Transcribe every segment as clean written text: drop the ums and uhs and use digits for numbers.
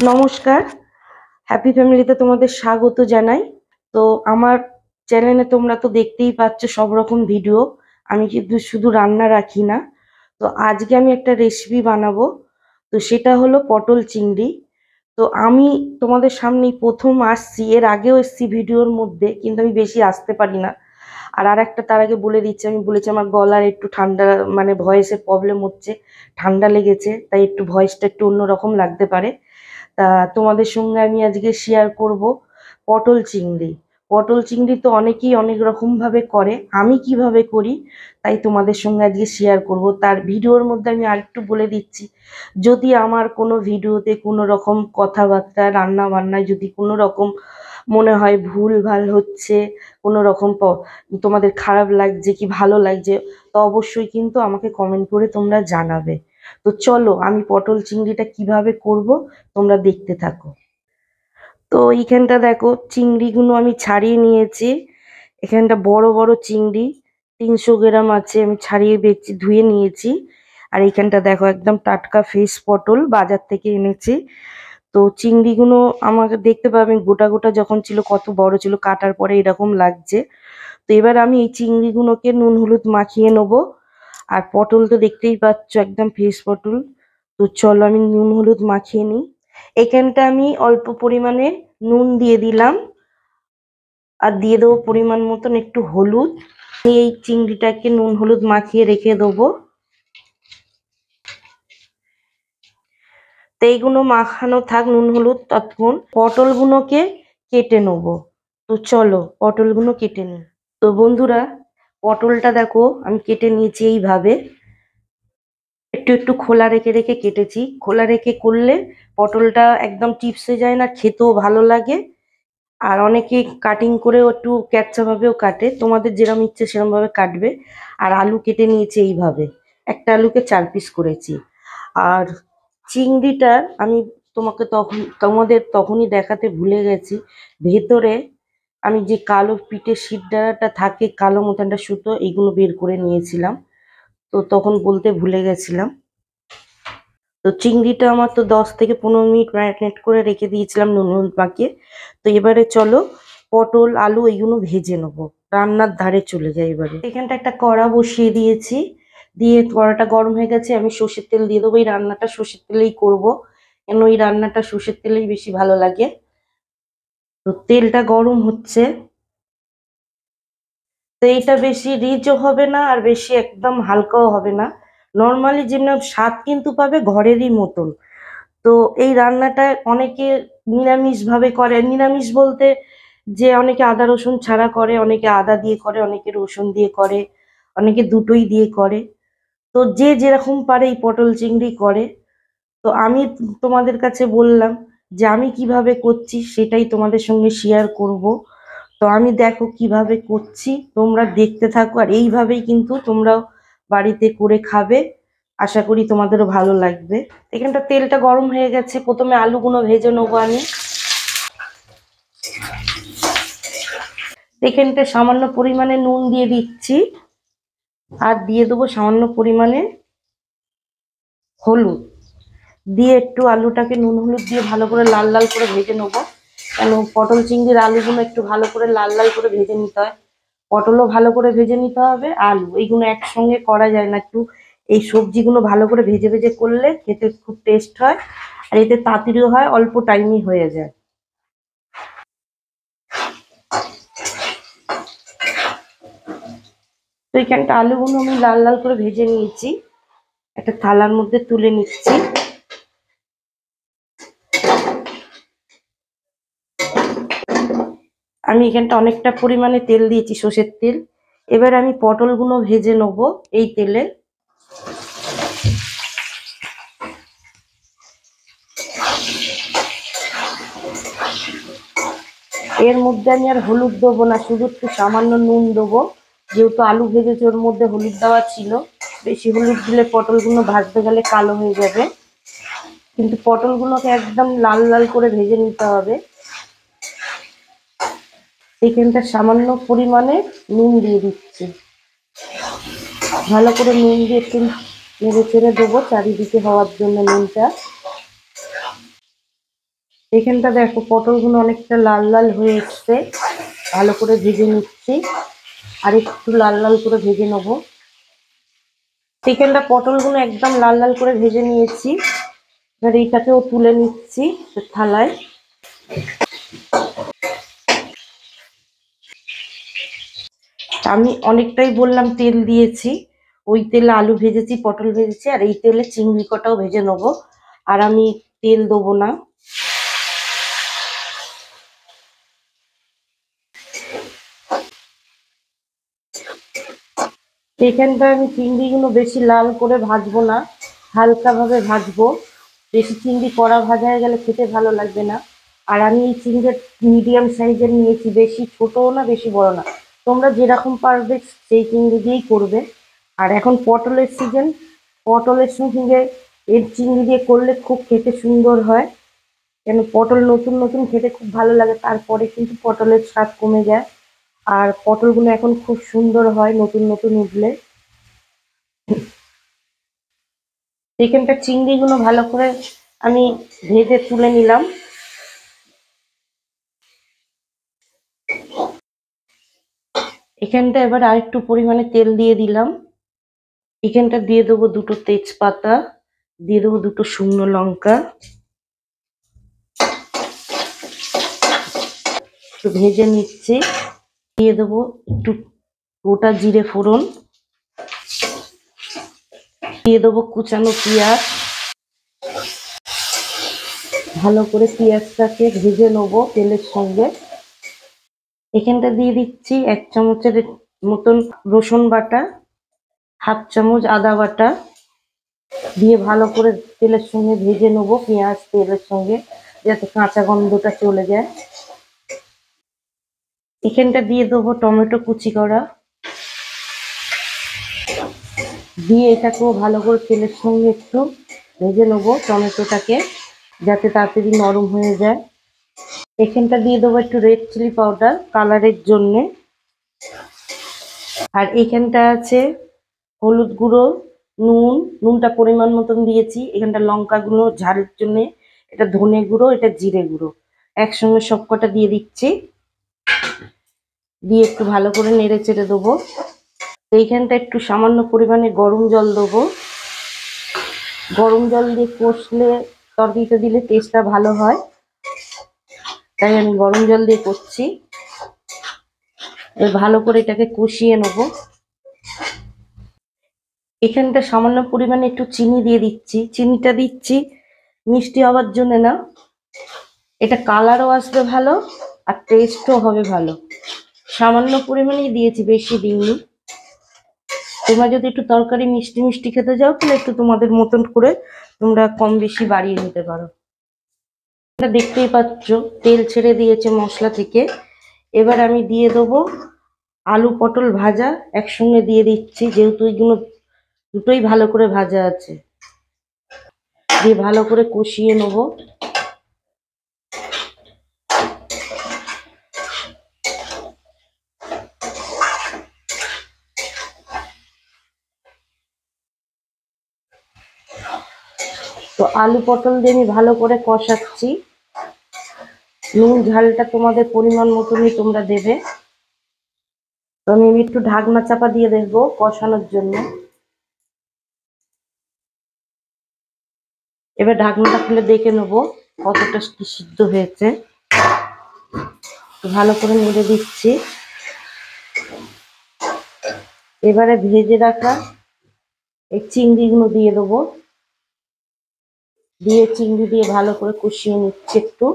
নমস্কার, হ্যাপি ফ্যামিলিতে তোমাদের স্বাগত জানাই। তো আমার চ্যানেলে তোমরা তো দেখতেই পাচ্ছ সব রকম ভিডিও। আমি কিন্তু শুধু রান্না রাখি না। তো আজকে আমি একটা রেসিপি বানাবো। তো সেটা হলো পটল চিংড়ি। তো আমি তোমাদের সামনেই প্রথম আসছি, এর আগেও এসছি ভিডিওর মধ্যে, কিন্তু আমি বেশি আসতে পারি না। আর একটা তার আগে বলে দিচ্ছি, আমি বলেছি আমার গলার একটু ঠান্ডা, মানে ভয়েসের প্রবলেম হচ্ছে, ঠান্ডা লেগেছে, তাই একটু ভয়েসটা একটু অন্যরকম লাগতে পারে। তা তোমাদের সঙ্গে আমি আজকে শেয়ার করব পটল চিংড়ি। পটল চিংড়ি তো অনেকেই অনেক রকম ভাবে করে, আমি কিভাবে করি তাই তোমাদের সঙ্গে আজকে শেয়ার করব। তার ভিডিওর মধ্যে আমি আরেকটু বলে দিচ্ছি, যদি আমার কোনো ভিডিওতে কোনো রকম কথাবার্তা রান্না বান্নায় যদি কোনো রকম মনে হয় ভুল ভাল হচ্ছে, কোনো রকম তোমাদের খারাপ লাগছে কি ভালো লাগছে, তো অবশ্যই কিন্তু আমাকে কমেন্ট করে তোমরা জানাবে। তো চলো আমি পটল চিংড়িটা কিভাবে করব তোমরা দেখতে থাকো। তো এইখানটা দেখো, চিংড়িগুলো আমি ছাড়িয়ে নিয়েছি। এখানটা বড় বড় চিংড়ি 300 গ্রাম আছে, আমি ছাড়িয়ে বেছে ধুয়ে নিয়েছি। আর এইখানটা দেখো একদম টাটকা ফ্রেশ পটল বাজার থেকে এনেছি। তো চিংড়িগুলো আমাকে দেখতে পাবে গোটা গোটা যখন ছিল কত বড় ছিল, কাটার পরে এরকম লাগছে। তো এবার আমি এই চিংড়িগুলোকে নুন হলুদ মাখিয়ে নেবো। আর পটল তো দেখতেই পাচ্ছ একদম ফ্রেশ পটল। তো চলো আমি নুন হলুদ মাখিয়ে নিই। এখানটা আমি অল্প পরিমাণে নুন দিয়ে দিলাম, আর দিয়ে দেবো পরিমাণ মতন একটু হলুদ। এই চিংড়িটাকে নুন হলুদ মাখিয়ে রেখে দেবো। তো এইগুলো মাখানো থাক নুন হলুদ, ততক্ষণ পটলগুলোকে কেটে নেবো। তো চলো পটলগুলো কেটে নিই। তো বন্ধুরা, পটলটা দেখো আমি কেটে নিয়েছি এইভাবে, একটু একটু খোলা রেখে রেখে কেটেছি। খোলা রেখে করলে পটলটা একদম চিপসে যায় না, খেতেও ভালো লাগে। আর অনেকে কাটিং করেও একটু ক্যাপচা ভাবেও কাটে, তোমাদের যেরকম ইচ্ছে সেরকম ভাবে কাটবে। আর আলু কেটে নিয়েছি এইভাবে, একটা আলুকে 4 পিস করেছি। আর চিংড়িটা আমি তোমাদের তখনই দেখাতে ভুলে গেছি, ভেতরে আমি যে কালো পিঠে শিরদাঁড়াটা থাকে, কালো মতনটা সুতো, এইগুলো বের করে নিয়েছিলাম। তো তখন বলতে ভুলে গেছিলাম। তো চিংড়িটা আমার তো 10 থেকে 15 মিনিট ম্যারিনেট করে রেখে দিয়েছিলাম নুন হলুদ মাখিয়ে। তো এবারে চলো পটল আলু এইগুলো ভেজে নেবো, রান্নার ধারে চলে যাই। এবারে এখানটা একটা কড়া বসিয়ে দিয়েছি, দিয়ে কড়াটা গরম হয়ে গেছে, আমি সর্ষের তেল দিয়ে দেবো। এই রান্নাটা সর্ষের তেলেই করবো, কেন এই রান্নাটা সর্ষের তেলেই বেশি ভালো লাগে। তো তেলটা গরম হচ্ছে। তো এইটা বেশি রিচও হবে না আর বেশি একদম হালকাও হবে না, নর্মালি যেমন স্বাদ কিন্তু পাবে ঘরেরই মতন। তো এই রান্নাটা অনেকে নিরামিষ ভাবে করে, নিরামিষ বলতে যে অনেকে আদা রসুন ছাড়া করে, অনেকে আদা দিয়ে করে, অনেকে রসুন দিয়ে করে, অনেকে দুটোই দিয়ে করে। তো যে যেরকম পারে এই পটল চিংড়ি করে। তো আমি তোমাদের কাছে বললাম যে আমি কিভাবে করছি সেটাই তোমাদের সঙ্গে শেয়ার করব। তো আমি দেখো কিভাবে করছি, তোমরা দেখতে থাকো, আর এইভাবেই কিন্তু তোমরাও বাড়িতে করে খাবে। আশা করি তোমাদেরও ভালো লাগবে। এখানটা তেলটা গরম হয়ে গেছে, প্রথমে আলুগুলো ভেজে নেবো আমি। এখানটা সামান্য পরিমাণে নুন দিয়ে দিচ্ছি, আর দিয়ে দেবো সামান্য পরিমাণে হলুদ। দিয়ে একটু আলুটাকে নুন হলুদ দিয়ে ভালো করে লাল লাল করে ভেজে নেবো। কেন পটল চিংড়ির আলুগুলো একটু ভালো করে লাল লাল করে ভেজে নিতে হয়, পটলও ভালো করে ভেজে নিতে হবে, আলু এইগুলো একসঙ্গে করা যায় না। একটু এই সবজিগুলো ভালো করে ভেজে ভেজে করলে খেতে খুব টেস্ট হয়, আর এতে তাড়াতাড়িও হয়, অল্প টাইমই হয়ে যায়। তো এখানটা আলুগুলো আমি লাল লাল করে ভেজে নিয়েছি, একটা থালার মধ্যে তুলে নিচ্ছি। আমি এখানটা অনেকটা পরিমাণে তেল দিয়েছি, সর্ষের তেল। এবার আমি পটলগুলো ভেজে নেবো এই তেলে। এর মধ্যে আমি আর হলুদ দেবো না, শুধু একটু সামান্য নুন দেবো, যেহেতু আলু ভেজেছি ওর মধ্যে হলুদ দেওয়া ছিল। বেশি হলুদ দিলে পটলগুলো ভাজতে গেলে কালো হয়ে যাবে, কিন্তু পটলগুলোকে একদম লাল লাল করে ভেজে নিতে হবে। এখানটা সামান্য পরিমাণে নুন দিয়ে দিচ্ছি, ভালো করে নুন দিয়ে একটু নেড়ে চেড়ে দেবো চারিদিকে হওয়ার জন্য নুনটা। এখানটা দেখো পটলগুলো অনেকটা লাল লাল হয়ে এসছে, ভালো করে ভেজে নিচ্ছি, আর একটু লাল লাল করে ভেজে নেবো। চিকেনটা পটলগুলো একদম লাল লাল করে ভেজে নিয়েছি, এবার এইটাকেও তুলে নিচ্ছি থালায়। আমি অনেকটাই বললাম তেল দিয়েছি, ওই তেলে আলু ভেজেছি, পটল ভেজেছি, আর এই তেলে চিংড়ি কটাও ভেজে নেবো, আর আমি তেল দেবো না। এখানটা আমি চিংড়িগুলো বেশি লাল করে ভাজবো না, হালকা ভাবে ভাজবো। বেশি চিংড়ি কড়া ভাজা হয়ে গেলে খেতে ভালো লাগবে না। আর আমি এই চিংড়ি মিডিয়াম সাইজের নিয়েছি, বেশি ছোটও না বেশি বড় না, তোমরা যেরকম পারবে সেই চিংড়ি দিয়েই করবে। আর এখন পটলের সিজন, পটলের সঙ্গে এর চিংড়ি দিয়ে করলে খুব খেতে সুন্দর হয়, কেন পটল নতুন নতুন খেতে খুব ভালো লাগে, তারপরে কিন্তু পটলের স্বাদ কমে যায়। আর পটলগুলো এখন খুব সুন্দর হয় নতুন নতুন উঠলে। চিকেনটা চিংড়িগুলো ভালো করে আমি ভেজে তুলে নিলাম। এখানটা এবার আরেকটু পরিমাণে তেল দিয়ে দিলাম। এখানটা দিয়ে দেবো দুটো তেজপাতা, দিয়ে দেবো দুটো শুকনো লঙ্কা, একটু ভেজে নিচ্ছি। দিয়ে দেবো একটু গোটা জিরে ফোড়ন, দিয়ে দেবো কুচানো পেঁয়াজ। ভালো করে পেঁয়াজটাকে ভেজে নেবো তেলের সঙ্গে। এখানটা দিয়ে দিচ্ছি 1 চামচের মতন রসুন বাটা, 1/2 চামচ আদা বাটা, দিয়ে ভালো করে তেলের সঙ্গে ভেজে নেবো, পেঁয়াজ তেলের সঙ্গে, যাতে কাঁচা গন্ধটা চলে যায়। এখানটা দিয়ে দেবো টমেটো কুচি করা, দিয়ে এটাকেও ভালো করে তেলের সঙ্গে একটু ভেজে নেবো টমেটোটাকে, যাতে তাড়াতাড়ি নরম হয়ে যায়। এখানটা দিয়ে দেবো একটু রেড চিলি পাউডার কালারের জন্যে, আর এখানটা আছে হলুদ গুঁড়ো, নুনটা পরিমাণ মতন দিয়েছি। এখানটা লঙ্কা গুঁড়ো ঝালের জন্য, এটা ধনে গুঁড়ো, এটা জিরে গুঁড়ো, একসঙ্গে সবকটা দিয়ে দিচ্ছি, দিয়ে একটু ভালো করে নেড়ে চেড়ে দেবো। এইখানটা একটু সামান্য পরিমাণে গরম জল দেবো, গরম জল দিয়ে কষলে তরকারিটা দিলে টেস্টটা ভালো হয়, তাই আমি গরম জল দিয়ে করছি। এবার ভালো করে এটাকে কষিয়ে নেবো। এখানটা সামান্য পরিমাণে একটু চিনি দিয়ে দিচ্ছি, চিনিটা দিচ্ছি মিষ্টি হওয়ার জন্য না, এটা কালারও আসবে ভালো আর টেস্টও হবে ভালো। সামান্য পরিমাণেই দিয়েছি, বেশি দিইনি। তোমরা যদি একটু তরকারি মিষ্টি মিষ্টি খেতে যাও তাহলে একটু তোমাদের মতন করে তোমরা কম বেশি বাড়িয়ে নিতে পারো। এটা দেখতেই পাচ্ছ তেল ছেড়ে দিয়েছে মশলা থেকে। এবার আমি দিয়ে দেবো আলু পটল ভাজা, একসঙ্গে দিয়ে দিচ্ছি, যেহেতু এইগুলো দুটোই ভালো করে ভাজা আছে, দিয়ে ভালো করে কষিয়ে নেবো। তো আলু পটল দিয়ে আমি ভালো করে কষাচ্ছি, নুন ঝালটা তোমাদের পরিমাণ মতনই তোমরা দেবে। তো আমি একটু ঢাকনা চাপা দিয়ে দেখবো কষানোর জন্য। এবার ঢাকনাটা খুলে দেখে নেবো কতটা কি সিদ্ধ হয়েছে, ভালো করে নেড়ে দিচ্ছি। এবারে ভেজে রাখা এই চিংড়িগুলো দিয়ে দেবো, দিয়ে চিংড়ি দিয়ে ভালো করে কষিয়ে নিচ্ছি একটু।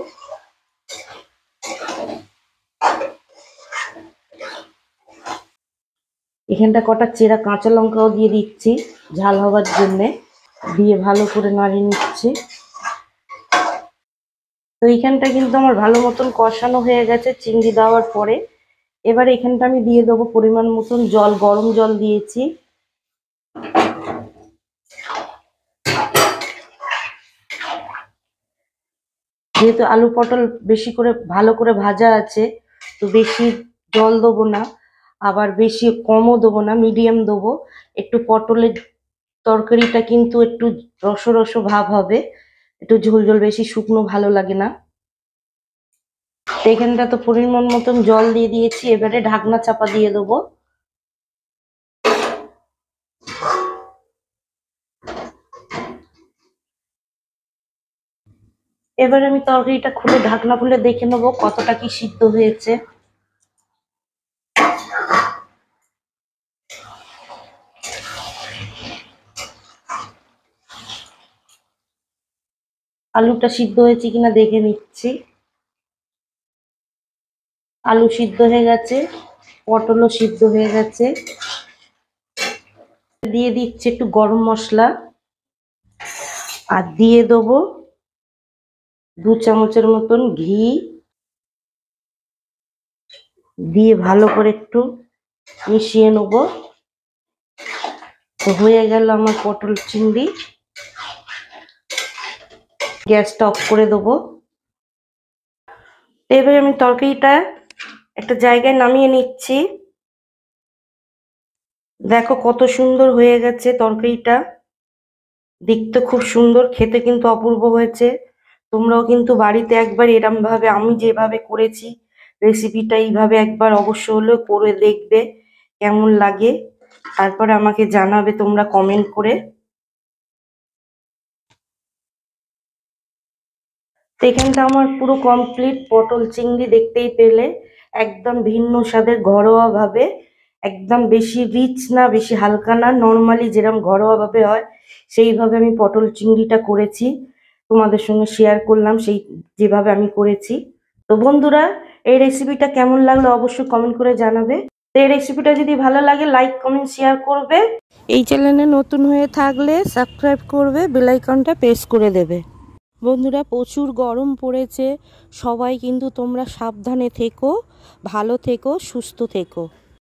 এখানটা কটা চেরা কাঁচা লঙ্কাও দিয়ে দিচ্ছি ঝাল হবার জন্যে, দিয়ে ভালো করে নাড়িয়ে নিচ্ছি। তো এইখানটা কিন্তু আমার ভালো মতন কষানো হয়ে গেছে চিংড়ি দেওয়ার পরে। এবার এখানটা আমি দিয়ে দেবো পরিমাণ মতন জল, গরম জল দিয়েছি। যেহেতু আলু পটল বেশি করে ভালো করে ভাজা আছে, তো বেশি জল দেবো না, আবার বেশি কমও দেবো না, মিডিয়াম দেবো। একটু পটলের তরকারিটা কিন্তু একটু রস রস ভাব হবে, একটু ঝোল ঝোল, বেশি শুকনো ভালো লাগে না। এখানটা তো পরিমাণ মতন জল দিয়ে দিয়েছি, এবারে ঢাকনা চাপা দিয়ে দেবো। এবার আমি তরকারিটা খুলে ঢাকনা খুলে দেখে নেবো কতটা কি সিদ্ধ হয়েছে। আলুটা সিদ্ধ হয়েছে কিনা দেখে নিচ্ছি। আলু সিদ্ধ হয়ে গেছে, পটলও সিদ্ধ হয়ে গেছে। দিয়ে দিচ্ছি একটু গরম মশলা, আর দিয়ে দেবো 2 চামচের মতন ঘি, দিয়ে ভালো করে একটু মিশিয়ে নেব। তো হয়ে গেল আমার পটল চিংড়ি। গ্যাসটা অফ করে দেবো। এবারে আমি তরকারিটা একটা জায়গায় নামিয়ে নিচ্ছি। দেখো কত সুন্দর হয়ে গেছে তরকারিটা, দেখতে খুব সুন্দর, খেতে কিন্তু অপূর্ব হয়েছে। তোমরাও কিন্তু বাড়িতে একবার এরম ভাবে আমি যেভাবে করেছি রেসিপিটা এইভাবে একবার অবশ্য হলেও করে দেখবে কেমন লাগে, তারপরে আমাকে জানাবে তোমরা কমেন্ট করে। তো এখানটা আমার পুরো কমপ্লিট পটল চিংড়ি, দেখতেই পেলে একদম ভিন্ন স্বাদের ঘরোয়া ভাবে, একদম বেশি রিচ না বেশি হালকা না, নর্মালি যেরকম ঘরোয়া ভাবে হয় সেইভাবে আমি পটল চিংড়িটা করেছি, তোমাদের সঙ্গে শেয়ার করলাম সেই যেভাবে আমি করেছি। তো বন্ধুরা, এই রেসিপিটা কেমন লাগলো অবশ্যই কমেন্ট করে জানাবে। তো এই রেসিপিটা যদি ভালো লাগে লাইক কমেন্ট শেয়ার করবে। এই চ্যানেলে নতুন হয়ে থাকলে সাবস্ক্রাইব করবে, বেল আইকনটা প্রেস করে দেবে। বন্ধুরা, প্রচুর গরম পড়েছে, সবাই কিন্তু তোমরা সাবধানে থেকো, ভালো থেকো, সুস্থ থেকো।